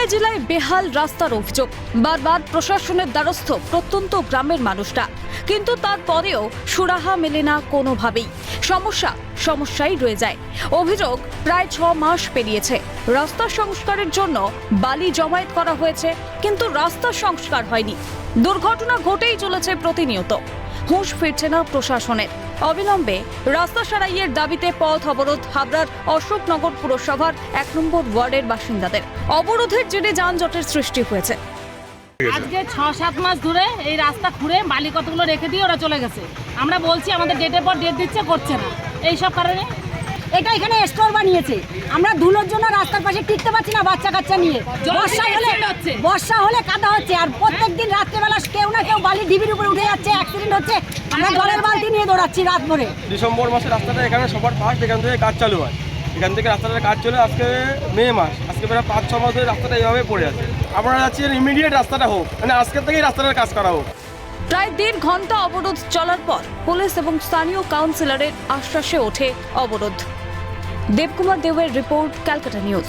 নদিয়া জেলায় বেহাল রাস্তার অভিযোগ। বারবার প্রশাসনের দ্বারস্থ প্রত্যন্ত গ্রামের মানুষরা, কিন্তু তারপরেও সুরাহা মেলে না কোনোভাবেই। সমস্যাই রয়ে যায়। অভিযোগ, প্রায় 6 মাস পেরিয়েছে, রাস্তা সংস্কারের জন্য বালি জমায়েত করা হয়েছে, কিন্তু রাস্তা সংস্কার হয়নি। দুর্ঘটনা ঘটেই চলেছে প্রতিনিয়ত। হুঁশ ফিরছে না প্রশাসনের। অবিলম্বে রাস্তা সারাইয়ের দাবিতে পথ অবরোধ হাবড়ার অশোকনগর পুরসভার 1 নম্বর ওয়ার্ডের বাসিন্দাদের। অবরোধের জেরে যানজটের সৃষ্টি হয়েছে। আজকে 6-7 মাস ধরে এই রাস্তা খুঁড়ে বালি কতগুলো রেখে দিয়ে ওরা চলে গেছে। আমরা বলছি আমাদের ডেটের পর ডেট দিচ্ছে, করছে না। এই সব কারণে এটা এখানে স্টোর বানিয়েছে। আমরা ধুলোর জন্য রাস্তার পাশে টিকতে পারছি না, বাচ্চা কাচ্চা নিয়ে। বর্ষা হলে কাদা হচ্ছে, আর প্রত্যেকদিন রাত্রেবেলা কেউ না কেউ বালি ঢিবির উপরে উঠে যাচ্ছে, অ্যাক্সিডেন্ট হচ্ছে। আমরা জলের বালতি নিয়ে দৌড়াচ্ছি রাত ভরে। ডিসেম্বর মাসে রাস্তাটা এখানে সবার ফার্স্ট এখান থেকে কাজ চালু হয়। এখান থেকে রাস্তাটার কাজ চলে আজকে মে মাস, আজকে প্রায় 5-6 মাস ধরে রাস্তাটা এইভাবে পড়ে আছে। আমরা চাচ্ছি ইমিডিয়েট রাস্তাটা হোক, মানে আজকের থেকেই রাস্তাটার কাজ করা হোক। প্রায় 1.5 ঘন্টা অবরোধ চলার পর পুলিশ এবং স্থানীয় কাউন্সিলরের আশ্বাসে ওঠে অবরোধ। দেবকুমার দেবের রিপোর্ট, ক্যালকাটা নিউজ।